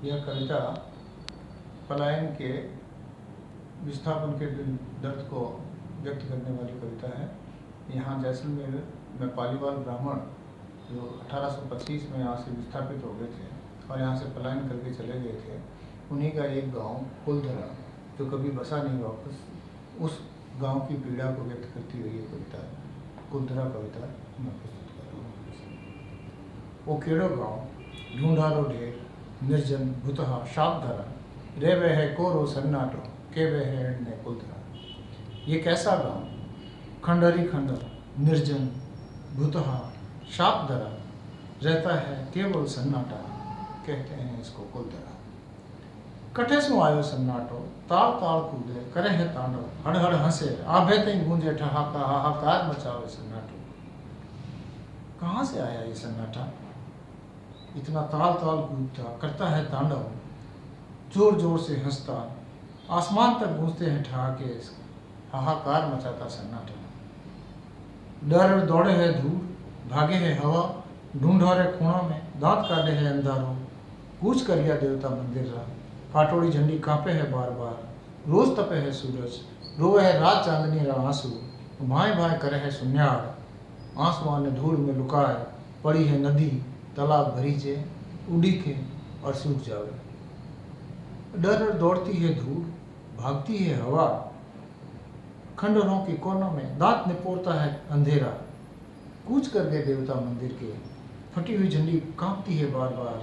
यह कविता पलायन के विस्थापन के दर्द को व्यक्त करने वाली कविता है। यहाँ जैसलमेर में पालीवाल ब्राह्मण जो 1825 में यहाँ से विस्थापित हो गए थे और यहाँ से पलायन करके चले गए थे, उन्हीं का एक गांव कुलधरा जो कभी बसा नहीं वापस, उस गांव की पीड़ा को व्यक्त करती हुई ये कविता कुलधरा कविता मैं प्रस्तुत कर रहा हूँ। वो केड़ो गांव ढूंढारो ढेर निर्जन भूतहा शाप धरा, रे वह है कोरो सन्नाटो के वह है ने कुलधरा। ये कैसा गांव खंडरी खंडर निर्जन भूतहा शाप धरा, रहता है केवल सन्नाटा, कहते हैं इसको कुलधरा। कठे सु आयो सन्नाटो ताल ताल कूदे करे है तांडव, हड़ हड़ हंसे आभे तई गूंजे ठहाका हाहाकार मचावे सन्नाटो। कहाँ से आया ये सन्नाटा? इतना ताल ताल कूदता करता है तांडव, जोर जोर से हंसता आसमान तक गूंजते हैं ठहाके, हाहाकार मचाता सन्नाटा। डर दौड़े है धूल भागे है हवा, ढूंढोरे खूणों में दांत काटे है अंधारो, कूच करिया देवता मंदिर रहा, फाटोड़ी झंडी कांपे है बार बार, रोज तपे है सूरज, रोवे है रात चांदनी रा आंसू, भाई भाई करे है सुन्यार। आंसुओं ने धूल में लुकाए पड़ी है नदी, तालाब भरीजे उड़ी के और सूख जावे। डर दौड़ती है धूल भागती है हवा, खंडरों के कोनों में दांत निपोरता है अंधेरा, कूच कर गए देवता मंदिर के, फटी हुई झंडी कांपती है बार बार,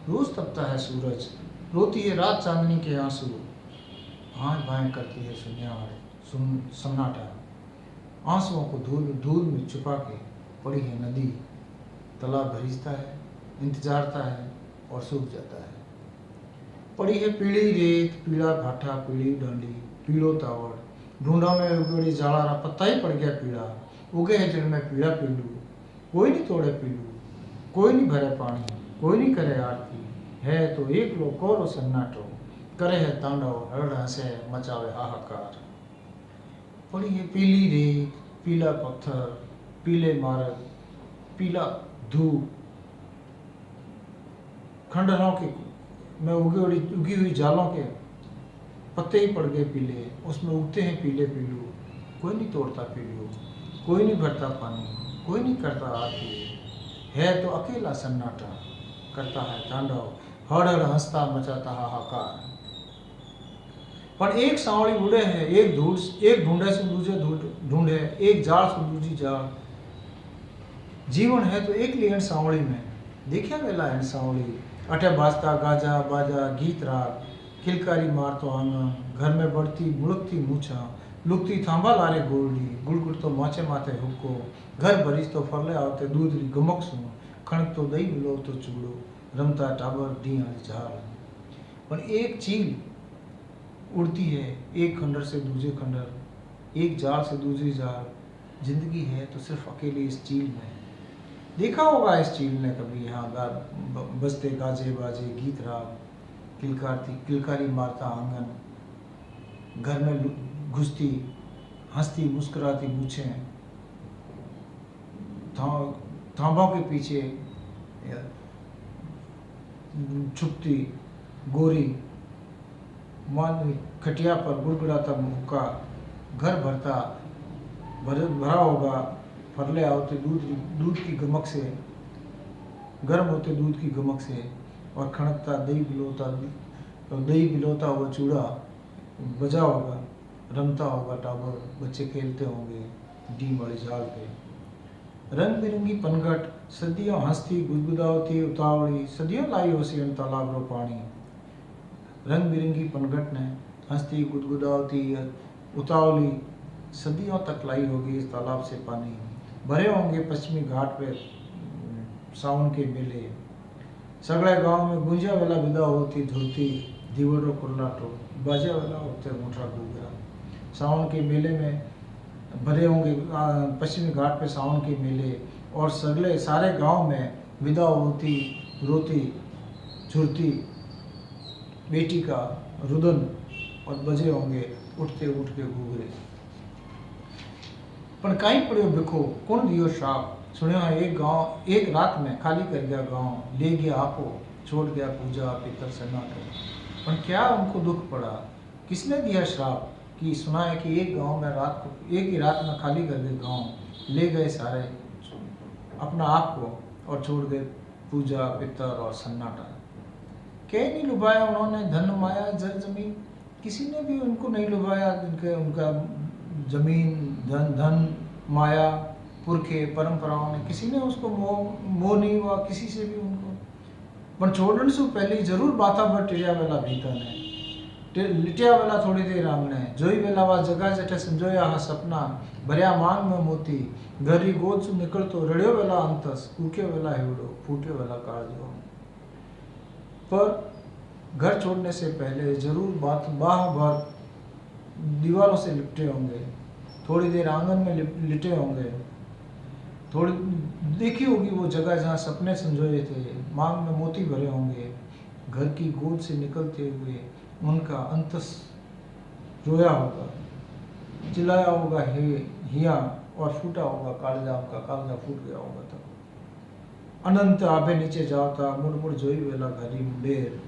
रोज तपता है सूरज, रोती है रात चांदनी के आंसू, भाई भाई करती है सुन्यार सन्नाटा। आंसुओं को धूल में छुपा के पड़ी है नदी, तालाब भरीजता है इंतजारता है और सूख जाता है। पड़ी है पीली रेत पीला भाठा पीली डांडी पीलो तावड़, ढूंढा में उगड़ी जाड़ा पत्ता ही पड़ गया पीला, उगे है जड़ में पीला पीलू, कोई नहीं तोड़े पीलू, कोई नहीं भरे पानी, कोई नहीं करे आरती, है तो एक लो कोरो सन्नाटो, करे है तांडव हड़ हंसे मचावे हाहाकार। पड़ी है पीली रेत पीला पत्थर पीले मार्ग पीला धूप, खंडरों के में उगी हुई जालों के पत्ते ही पड़ गए पीले, उसमें उगते हैं पीले पीलू, कोई नहीं तोड़ता पीलू, कोई नहीं भरता पानी, कोई नहीं करता आरती, है तो अकेला सन्नाटा, करता है तांडव हड़ हड़ हंसता मचाता हाहाकार। पर एक सांवली उड़े है एक ढूंढे से दूजे ढूंढे, एक जाड़ से दूजी जाड़, जीवन है तो एक लियन सांवली में, देखा वेला है सांवली, अठे बाजता गाजा बाजा गीत राग, किलकारी मार तो आंगन, घर में बढ़ती मुड़कती मूछा, लुकती थांबा लारे गोरडी, गुड़गुड़ तो माचे माथे हुक्को, घर भरीज तो फरले आवते दूध री गमक सुन, खणक तो दही मिलो तो चूड़ो, रमता टाबर डी आली झाल। पर एक चील उड़ती है एक खंडर से दूसरे खंडर, एक जाल से दूसरी जाल, जिंदगी है तो सिर्फ अकेली इस चील में। देखा होगा इस चील ने कभी यहाँ बजते गाजे बाजे गीत राग, किलकारी मारता आंगन, घर में घुसती हंसती मुस्कुराती मूछें, थांबों के पीछे छुपती गोरी, मान खटिया पर गुड़गुड़ाता मुक्का, घर भरा होगा फरले आवते दूध की गमक से, गर्म होते दूध की गमक से, और खणकता दही बिलोता हुआ चूड़ा बजा होगा, रमता होगा टाबर, बच्चे खेलते होंगे डीम वाली झाल पे। रंग बिरंगी पनघट सदियों हंसती गुदगुदावती उतावली, सदियों लाई हो सी तालाब रो पानी। रंग बिरंगी पनघट ने हंसती गुदगुदावती उतावली सदियों तक लाई होगी इस तालाब से पानी। भरे होंगे पश्चिमी घाट पे सावन के मेले, सगड़े गांव में गुंजा वेला विदा होती धुलती दीवरो कुर्लाटो, बाजा वेला होते मोटा गुगरा। सावन के मेले में भरे होंगे पश्चिमी घाट पे सावन के मेले, और सगले सारे गांव में विदा होती रोती झुरती बेटी का रुदन, और बजे होंगे उठते उठ के घूघरे। पण काई पड़ियो बिखो कौन दियो श्राप, सुनियो एक रात में खाली कर गया गांव, ले गया आपो छोड़ गया पूजा पितर सन्नाटा। पर क्या उनको दुख पड़ा? किसने दिया श्राप? कि सुना है कि एक गांव में रात को, एक ही रात में खाली कर गए गांव, ले गए सारे अपना आप को और छोड़ गए पूजा पितर और सन्नाटा। क्या नहीं लुभाया उन्होंने धन माया जल जमीन? किसी ने भी उनको नहीं लुभाया। उनका जमीन धन माया पुरखे परंपराओं ने किसी ने उसको मोह नहीं हुआ किसी से भी उनको। पण छोड़ने से पहले जरूर बाता पर टिरिया वेला भीतर ने लिटिया वेला थोड़ी देर आंगणे जोई वेला वा जगह जठे संजोया हा सपना भरिया मांग में मोती घरी गोद से निकलतो रड़ियो वेला अंतस कूक्यो वेला हेवड़ो फूट्यो वेला काळजो। पर घर छोड़ने से पहले जरूर बाह भर दीवारों से लिपटे होंगे, थोड़ी देर आंगन में लिटे होंगे, थोड़ी देखी होगी वो जगह जहाँ सपने संजोए थे, मांग में मोती भरे होंगे, घर की गोद से निकलते हुए उनका अंतस रोया होगा, चिल्लाया होगा हे हिया और फूटा होगा कालजा, उनका कालजा फूट गया होगा। तब अनंत आभे नीचे जाता मुड़ मुड़ जोई वेला घरी मुंडेर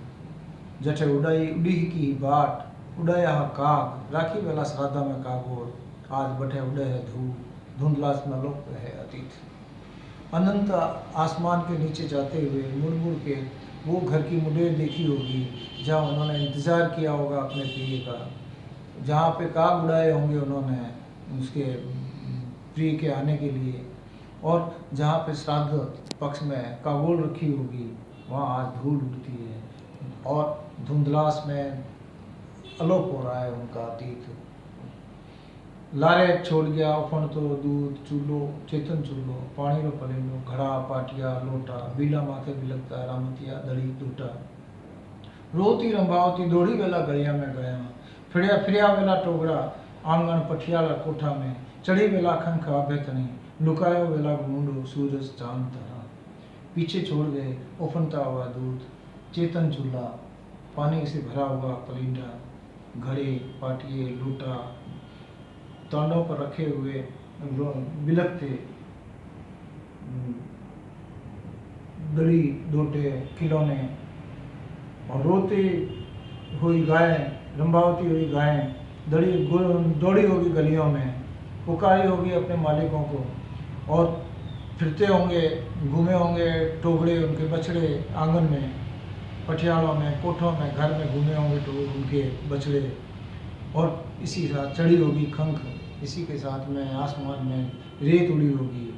जठे उड़ी की बाट उड़ाया हा काग राखी वेला श्राद्धा में कागोर आज बठे उड़े है धुंधलास में लोक है अतीत। अनंत आसमान के नीचे जाते हुए मुड़ मुड़ के वो घर की मुंडेर देखी होगी जहाँ उन्होंने इंतज़ार किया होगा अपने प्रिय का, जहाँ पे काग उड़ाए होंगे उन्होंने उसके प्रिय के आने के लिए, और जहाँ पे श्राद्ध पक्ष में कागोल रखी होगी वहाँ आज धूल उड़ती है और धुंधलास में अलोप हो रहा है उनका अतीत। लारे छोड़ गया उफण तो दूध चूल्हो चेतन चूल्हो पानी रो पलेलो घड़ा पाटिया लोटा बीला माथे बिलकता रामतिया दड़ी टूटा रोती रंभावती दौड़ी वेला गलिया में गया फिरिया फिरिया वेला टोगड़ा आंगन पठियाला कोठा में चढ़ी वेला खंख आभे तनी लुकायो वेला मुंडो सूरज चांद तरा पीछे छोड़ गए उफनता हुआ दूध चेतन चूल्हा पानी से भरा हुआ पलिंडा घड़े पाटिये लोटा तांडों पर रखे हुए बिलकते दड़ी दोटे खिलौने और रोती हुई गायें रंभावती हुई गायें दौड़ी होगी गलियों में पुकारी होगी अपने मालिकों को और फिरते होंगे घूमे होंगे टोगड़े उनके बछड़े आंगन में पटियालों में कोठों में घर में घूमे होंगे तो उनके बछड़े और इसी साथ चढ़ी होगी खंख, इसी के साथ में आसमान में रेत उड़ी होगी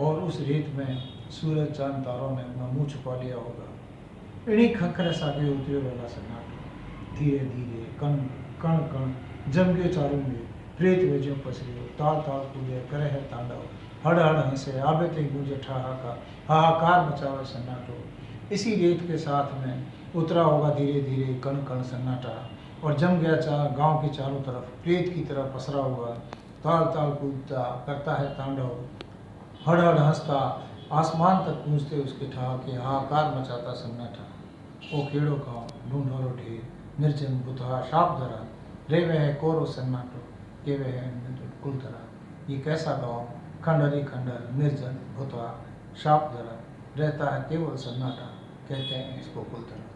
और उस रेत में सूरज चांद तारों ने अपना मुंह छुपा लिया होगा। इन्हीं खंखरे सागे उतरे वाला सन्नाटो धीरे धीरे कण कण कण जम गए चारों में रेत में जो पसरियो ताल ताल कूदे करे है तांडव हड़ हड़ हंसे आबे ते गूंजे ठहाका हाहाकार मचावे सन्नाटो। इसी रेत के साथ में उतरा होगा धीरे धीरे कण कण सन्नाटा और जम गया गांव के चारों तरफ रेत की तरह पसरा हुआ ताल ताल कूदता करता है तांडव हड़ हड़ हंसता आसमान तक पहुँचते उसके ठहाके हाहाकार मचाता सन्नाटा। ओ केड़ो गाँव ढूंढोरो ढेर निर्जन बुतहा शाप धरा रे वह है कोरो सन्नाटो के वह है कुल धरा। ये कैसा गाँव खंडरी खंडर निर्जन भुतहा शाप धरा रहता है केवल सन्नाटा कहते हैं इसको कुल धरा।